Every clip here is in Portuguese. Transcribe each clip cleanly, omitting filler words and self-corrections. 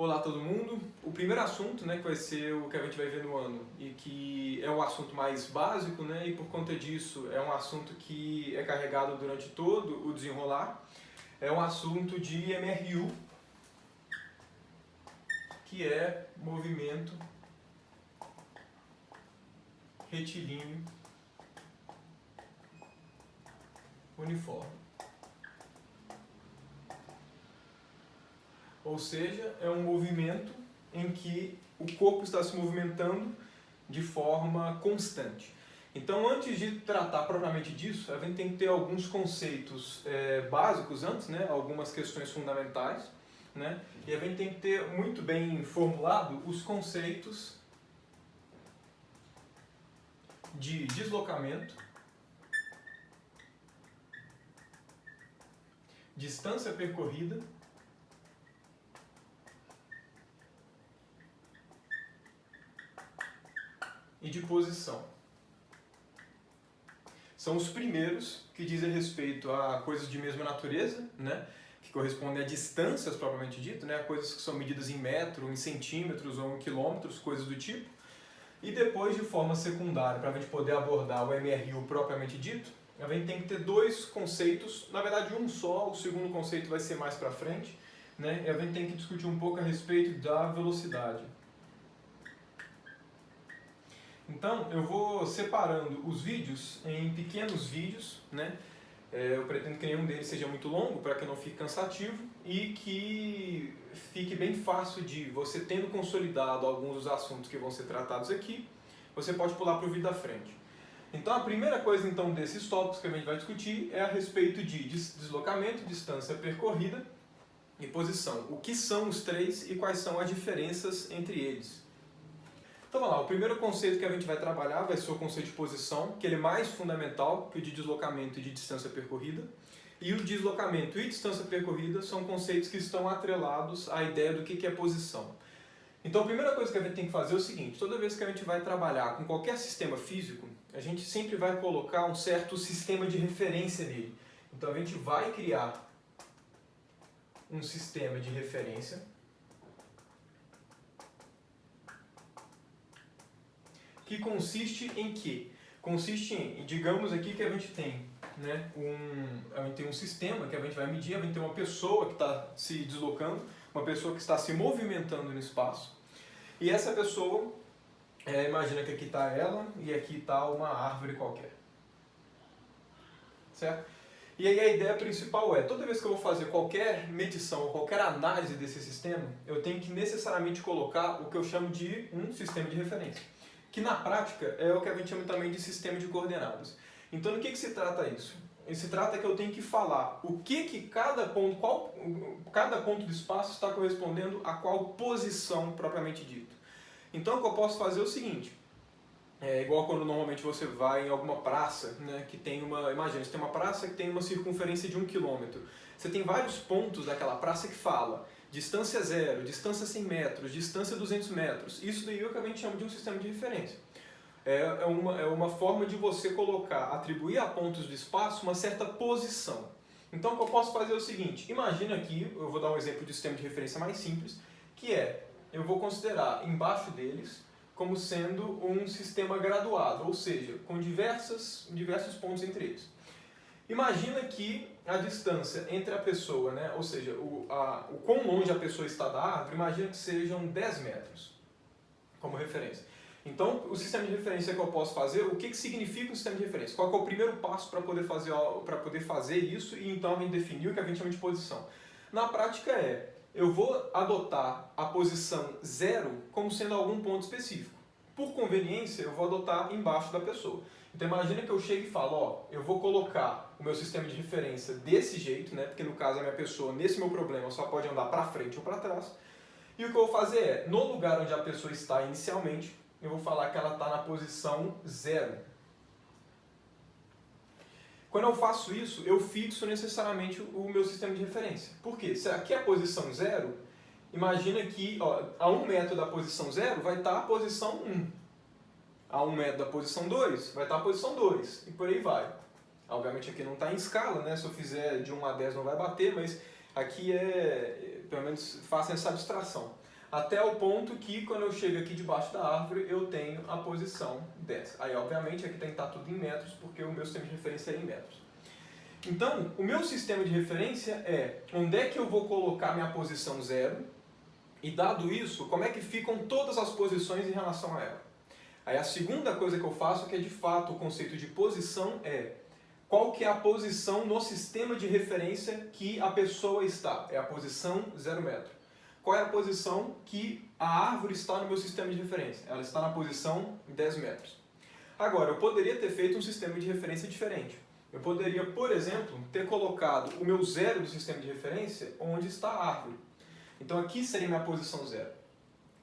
Olá todo mundo. O primeiro assunto, né, que vai ser o que a gente vai ver no ano e que é um assunto mais básico, né, e por conta disso é um assunto que é carregado durante todo o desenrolar, é um assunto de MRU, que é movimento retilíneo uniforme. Ou seja, é um movimento em que o corpo está se movimentando de forma constante. Então, antes de tratar propriamente disso, a gente tem que ter alguns conceitos básicos antes, né? Algumas questões fundamentais, né? E a gente tem que ter muito bem formulado os conceitos de deslocamento, distância percorrida e de posição. São os primeiros que dizem respeito a coisas de mesma natureza, né? Que correspondem a distâncias propriamente dito, né? Coisas que são medidas em metro, em centímetros ou em quilômetros, coisas do tipo. E depois, de forma secundária, para a gente poder abordar o MRU propriamente dito, a gente tem que ter dois conceitos, na verdade um só, o segundo conceito vai ser mais para frente, né? E a gente tem que discutir um pouco a respeito da velocidade. Então, eu vou separando os vídeos em pequenos vídeos, né? Eu pretendo que nenhum deles seja muito longo, para que não fique cansativo e que fique bem fácil de você, tendo consolidado alguns dos assuntos que vão ser tratados aqui, você pode pular para o vídeo da frente. Então, a primeira coisa então desses tópicos que a gente vai discutir é a respeito de deslocamento, distância percorrida e posição. O que são os três e quais são as diferenças entre eles. Então vamos lá, o primeiro conceito que a gente vai trabalhar vai ser o conceito de posição, que ele é mais fundamental que o de deslocamento e de distância percorrida. E o deslocamento e distância percorrida são conceitos que estão atrelados à ideia do que é posição. Então a primeira coisa que a gente tem que fazer é o seguinte, toda vez que a gente vai trabalhar com qualquer sistema físico, a gente sempre vai colocar um certo sistema de referência nele. Então a gente vai criar um sistema de referência que consiste em quê? Consiste em, digamos aqui que a gente tem, né, a gente tem um sistema que a gente vai medir, a gente tem uma pessoa que está se deslocando, uma pessoa que está se movimentando no espaço, e essa pessoa, imagina que aqui está ela e aqui está uma árvore qualquer. Certo? E aí a ideia principal é, toda vez que eu vou fazer qualquer medição ou qualquer análise desse sistema, eu tenho que necessariamente colocar o que eu chamo de um sistema de referência. Que na prática é o que a gente chama também de sistema de coordenadas. Então, do que se trata isso? Se trata que eu tenho que falar o que cada ponto do espaço está correspondendo a qual posição propriamente dito. Então, o que eu posso fazer é o seguinte, igual quando normalmente você vai em alguma praça, né, que tem imagina, você tem uma praça que tem uma circunferência de 1 km. Você tem vários pontos daquela praça que fala distância 0, distância 100 metros, distância 200 metros. Isso daí é o que a gente chama de um sistema de referência. É uma forma de você atribuir a pontos do espaço uma certa posição. Então o que eu posso fazer é o seguinte, imagina aqui, eu vou dar um exemplo de sistema de referência mais simples, que eu vou considerar embaixo deles como sendo um sistema graduado, ou seja, com diversos pontos entre eles. Imagina que a distância entre a pessoa, né, ou seja, o quão longe a pessoa está da árvore, imagina que sejam 10 metros, como referência. Então, o sistema de referência que eu posso fazer, o que significa um sistema de referência? Qual é o primeiro passo para poder fazer isso e então a gente definir o que a gente chama de posição? Na prática eu vou adotar a posição 0 como sendo algum ponto específico. Por conveniência, eu vou adotar embaixo da pessoa. Então imagina que eu chego e falo, eu vou colocar o meu sistema de referência desse jeito, né? Porque no caso a minha pessoa, nesse meu problema, só pode andar para frente ou para trás. E o que eu vou fazer no lugar onde a pessoa está inicialmente, eu vou falar que ela está na posição 0. Quando eu faço isso, eu fixo necessariamente o meu sistema de referência. Por quê? Se aqui é a posição 0, imagina que a 1 metro da posição 0 vai estar a posição 1. A 1 metro da posição 2 vai estar a posição 2. E por aí vai. Obviamente aqui não está em escala, né? Se eu fizer de 1 a 10 não vai bater, mas aqui pelo menos façam essa abstração. até o ponto que quando eu chego aqui debaixo da árvore eu tenho a posição 10. Aí obviamente aqui tem que estar tudo em metros, porque o meu sistema de referência é em metros. Então, o meu sistema de referência é onde é que eu vou colocar minha posição 0, e dado isso, como é que ficam todas as posições em relação a ela. Aí a segunda coisa que eu faço, que é de fato o conceito de posição, é qual que é a posição no sistema de referência que a pessoa está. É a posição 0 metro. Qual é a posição que a árvore está no meu sistema de referência? Ela está na posição 10 metros. Agora, eu poderia ter feito um sistema de referência diferente. Eu poderia, por exemplo, ter colocado o meu 0 do sistema de referência onde está a árvore. Então aqui seria minha posição 0.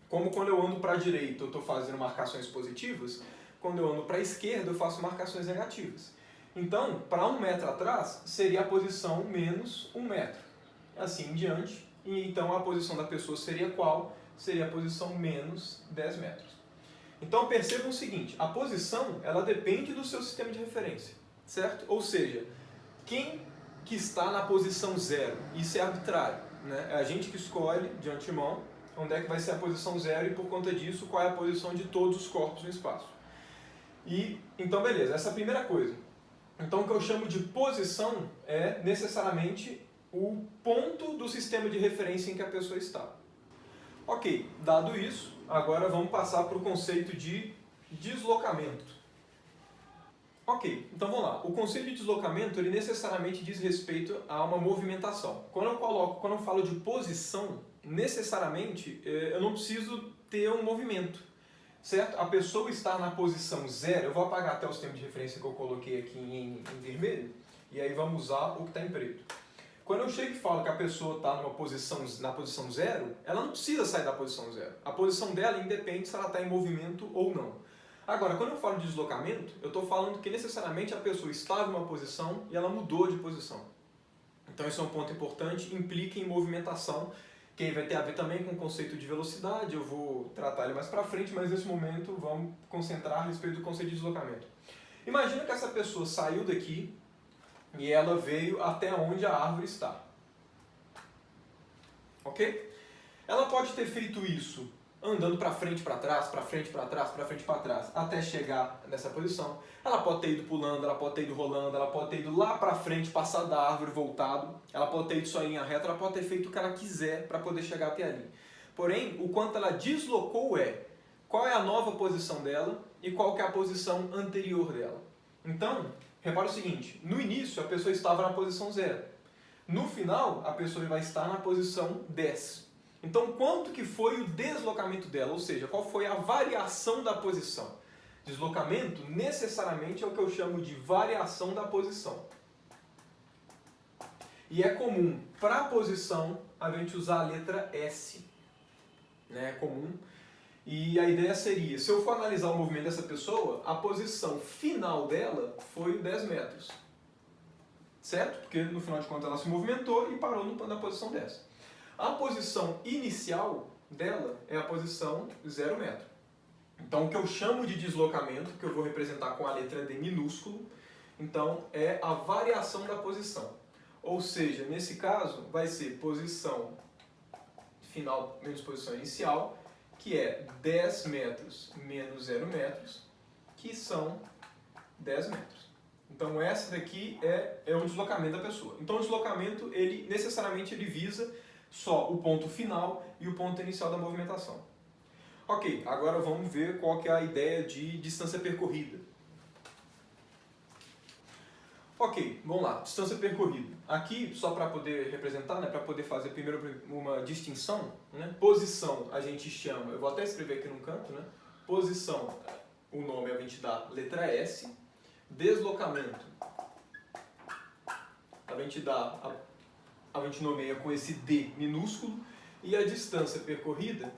Como quando eu ando para a direita eu estou fazendo marcações positivas, quando eu ando para a esquerda eu faço marcações negativas. Então, para 1 metro atrás, seria a posição menos 1 metro. Assim em diante. E então a posição da pessoa seria qual? Seria a posição menos 10 metros. Então percebam o seguinte, a posição ela depende do seu sistema de referência, certo? Ou seja, quem que está na posição 0? Isso é arbitrário, né? É a gente que escolhe de antemão onde é que vai ser a posição 0 e por conta disso qual é a posição de todos os corpos no espaço. E então beleza, essa é a primeira coisa. Então o que eu chamo de posição é necessariamente o ponto do sistema de referência em que a pessoa está. Ok, dado isso, agora vamos passar para o conceito de deslocamento. Ok, então vamos lá. O conceito de deslocamento ele necessariamente diz respeito a uma movimentação. Quando eu falo de posição, necessariamente eu não preciso ter um movimento, certo? A pessoa está na posição 0, eu vou apagar até o sistema de referência que eu coloquei aqui em vermelho, e aí vamos usar o que está em preto. Quando eu chego e falo que a pessoa está na posição 0, ela não precisa sair da posição 0. A posição dela independe se ela está em movimento ou não. Agora, quando eu falo de deslocamento, eu estou falando que necessariamente a pessoa estava em uma posição e ela mudou de posição. Então esse é um ponto importante, implica em movimentação, que aí vai ter a ver também com o conceito de velocidade, eu vou tratar ele mais para frente, mas nesse momento vamos concentrar a respeito do conceito de deslocamento. Imagina que essa pessoa saiu daqui e ela veio até onde a árvore está. Ok? Ela pode ter feito isso andando para frente, para trás, para frente, para trás, para frente, para trás, até chegar nessa posição. Ela pode ter ido pulando, ela pode ter ido rolando, ela pode ter ido lá para frente, passar da árvore, voltado. Ela pode ter ido só em linha reta, ela pode ter feito o que ela quiser para poder chegar até ali. Porém, o quanto ela deslocou é qual é a nova posição dela e qual que é a posição anterior dela. Então, repara o seguinte, no início a pessoa estava na posição 0. No final, a pessoa vai estar na posição 10. Então, quanto que foi o deslocamento dela? Ou seja, qual foi a variação da posição? Deslocamento, necessariamente, é o que eu chamo de variação da posição. E é comum, para a posição, a gente usar a letra S. É comum. E a ideia seria, se eu for analisar o movimento dessa pessoa, a posição final dela foi 10 metros. Certo? Porque no final de contas ela se movimentou e parou na posição 10. A posição inicial dela é a posição 0 metro. Então o que eu chamo de deslocamento, que eu vou representar com a letra D minúsculo, então é a variação da posição. Ou seja, nesse caso vai ser posição final menos posição inicial, que é 10 metros menos 0 metros, que são 10 metros. Então essa daqui é o deslocamento da pessoa. Então o deslocamento, ele necessariamente visa só o ponto final e o ponto inicial da movimentação. Ok, agora vamos ver qual que é a ideia de distância percorrida. Ok, vamos lá, distância percorrida. Aqui, só para poder representar, né, para poder fazer primeiro uma distinção, né, posição a gente chama, eu vou até escrever aqui no canto, né, posição, o nome a gente dá letra S, deslocamento, a gente nomeia com esse D minúsculo, e a distância percorrida,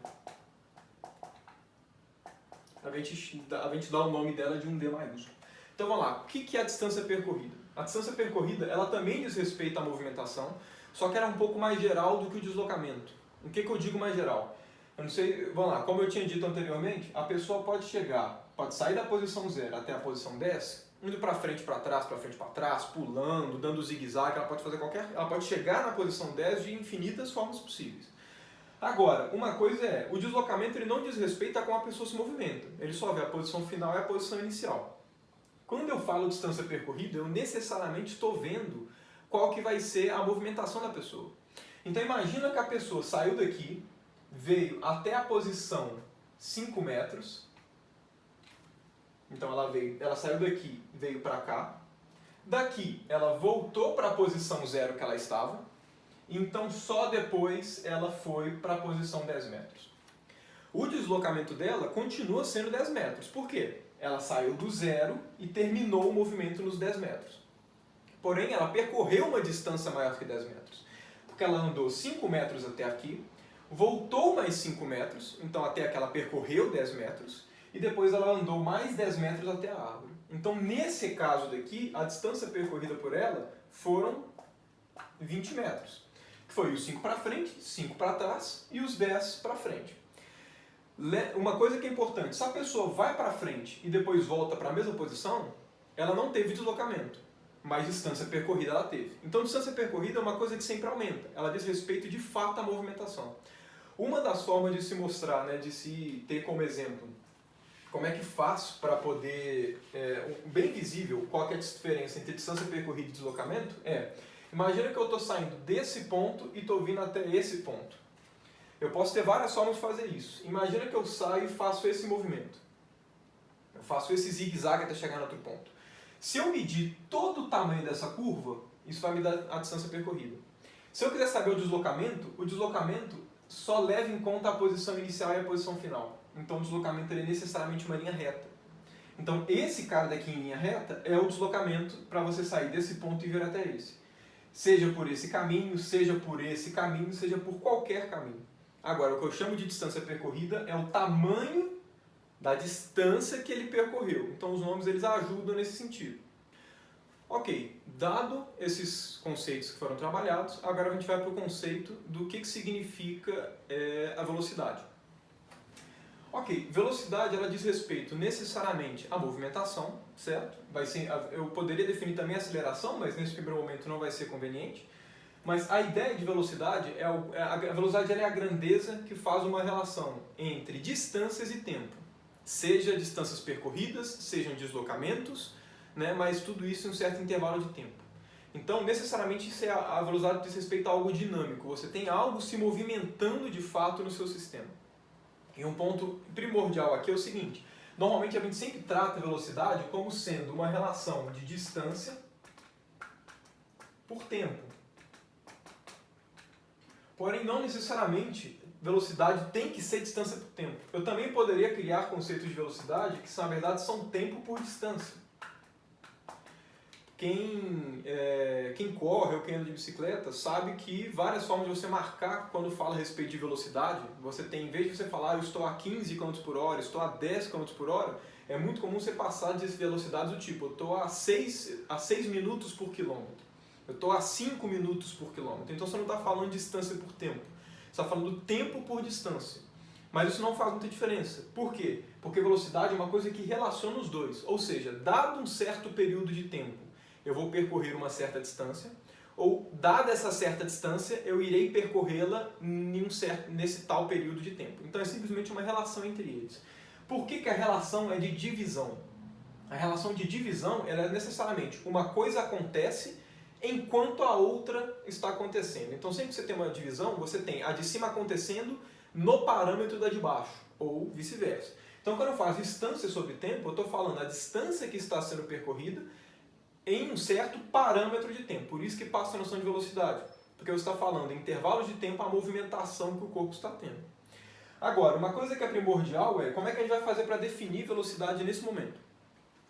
a gente dá o nome dela de um D maiúsculo. Então vamos lá, o que é a distância percorrida? A distância percorrida, ela também diz respeito à movimentação, só que ela é um pouco mais geral do que o deslocamento. O que eu digo mais geral? Eu não sei, vamos lá, como eu tinha dito anteriormente, a pessoa pode sair da posição 0 até a posição 10, indo para frente, para trás, pulando, dando zigue-zague, ela pode chegar na posição 10 de infinitas formas possíveis. Agora, uma coisa é, o deslocamento ele não diz respeito a como a pessoa se movimenta. Ele só vê a posição final e a posição inicial. Quando eu falo distância percorrida, eu necessariamente estou vendo qual que vai ser a movimentação da pessoa. Então imagina que a pessoa saiu daqui, veio até a posição 5 metros. Então ela saiu daqui, veio para cá. Daqui ela voltou para a posição 0 que ela estava. Então só depois ela foi para a posição 10 metros. O deslocamento dela continua sendo 10 metros. Por quê? Ela saiu do 0 e terminou o movimento nos 10 metros. Porém, ela percorreu uma distância maior que 10 metros. Porque ela andou 5 metros até aqui, voltou mais 5 metros, então até aqui ela percorreu 10 metros, e depois ela andou mais 10 metros até a árvore. Então, nesse caso daqui, a distância percorrida por ela foram 20 metros. Que foi os 5 para frente, 5 para trás e os 10 para frente. Uma coisa que é importante, se a pessoa vai para frente e depois volta para a mesma posição, ela não teve deslocamento, mas distância percorrida ela teve. Então, distância percorrida é uma coisa que sempre aumenta, ela diz respeito de fato à movimentação. Uma das formas de se mostrar, né, de se ter como exemplo, como é que faço para poder, bem visível, qual que é a diferença entre distância percorrida e deslocamento, imagina que eu estou saindo desse ponto e estou vindo até esse ponto. Eu posso ter várias formas de fazer isso. Imagina que eu saio e faço esse movimento. Eu faço esse zigue-zague até chegar no outro ponto. Se eu medir todo o tamanho dessa curva, isso vai me dar a distância percorrida. Se eu quiser saber o deslocamento só leva em conta a posição inicial e a posição final. Então o deslocamento é necessariamente uma linha reta. Então esse cara daqui em linha reta é o deslocamento para você sair desse ponto e vir até esse. Seja por esse caminho, seja por esse caminho, seja por qualquer caminho. Agora, o que eu chamo de distância percorrida é o tamanho da distância que ele percorreu. Então, os nomes eles ajudam nesse sentido. Ok, dado esses conceitos que foram trabalhados, agora a gente vai para o conceito do que significa a velocidade. Ok, velocidade ela diz respeito necessariamente à movimentação, certo? Eu poderia definir também a aceleração, mas nesse primeiro momento não vai ser conveniente. Mas a ideia de velocidade a velocidade é a grandeza que faz uma relação entre distâncias e tempo. Seja distâncias percorridas, sejam deslocamentos, né, mas tudo isso em um certo intervalo de tempo. Então, necessariamente, a velocidade diz respeito a algo dinâmico. Você tem algo se movimentando de fato no seu sistema. E um ponto primordial aqui é o seguinte. Normalmente a gente sempre trata a velocidade como sendo uma relação de distância por tempo. Porém, não necessariamente velocidade tem que ser distância por tempo. Eu também poderia criar conceitos de velocidade que, na verdade, são tempo por distância. Quem corre ou quem anda de bicicleta sabe que várias formas de você marcar quando fala a respeito de velocidade, você tem, em vez de você falar eu estou a 15 km por hora, estou a 10 km por hora, é muito comum você passar de velocidades do tipo eu estou a 6 minutos por quilômetro. Eu estou a 5 minutos por quilômetro. Então você não está falando de distância por tempo. Você está falando tempo por distância. Mas isso não faz muita diferença. Por quê? Porque velocidade é uma coisa que relaciona os dois. Ou seja, dado um certo período de tempo, eu vou percorrer uma certa distância. Ou, dada essa certa distância, eu irei percorrê-la nesse tal período de tempo. Então é simplesmente uma relação entre eles. Por que a relação é de divisão? A relação de divisão ela é necessariamente uma coisa acontece enquanto a outra está acontecendo. Então, sempre que você tem uma divisão, você tem a de cima acontecendo no parâmetro da de baixo, ou vice-versa. Então, quando eu faço distância sobre tempo, eu estou falando a distância que está sendo percorrida em um certo parâmetro de tempo. Por isso que passa a noção de velocidade, porque você está falando em intervalos de tempo a movimentação que o corpo está tendo. Agora, uma coisa que é primordial é como é que a gente vai fazer para definir velocidade nesse momento.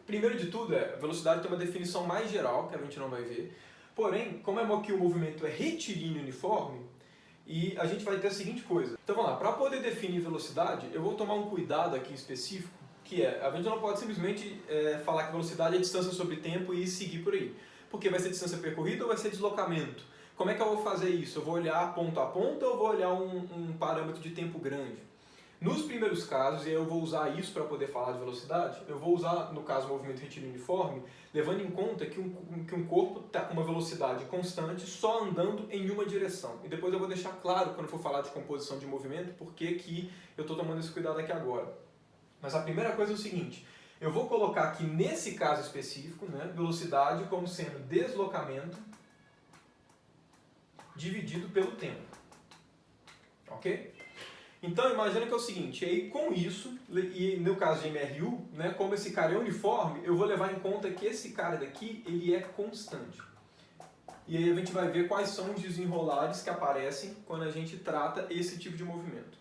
Primeiro de tudo, a velocidade tem uma definição mais geral, que a gente não vai ver. Porém, como aqui o movimento é retilíneo uniforme, e a gente vai ter a seguinte coisa. Então vamos lá, para poder definir velocidade, eu vou tomar um cuidado aqui específico, que a gente não pode simplesmente falar que velocidade é distância sobre tempo e seguir por aí. Porque vai ser distância percorrida ou vai ser deslocamento? Como é que eu vou fazer isso? Eu vou olhar ponto a ponto ou eu vou olhar um parâmetro de tempo grande? Nos primeiros casos, e eu vou usar isso para poder falar de velocidade, eu vou usar, no caso, o movimento retilíneo uniforme, levando em conta que um corpo está com uma velocidade constante só andando em uma direção. E depois eu vou deixar claro, quando eu for falar de composição de movimento, por que eu estou tomando esse cuidado aqui agora. Mas a primeira coisa é o seguinte, eu vou colocar aqui nesse caso específico, né, velocidade como sendo deslocamento dividido pelo tempo. Ok? Então imagina que é o seguinte, aí com isso, e no caso de MRU, né, como esse cara é uniforme, eu vou levar em conta que esse cara daqui, ele é constante. E aí a gente vai ver quais são os desenrolares que aparecem quando a gente trata esse tipo de movimento.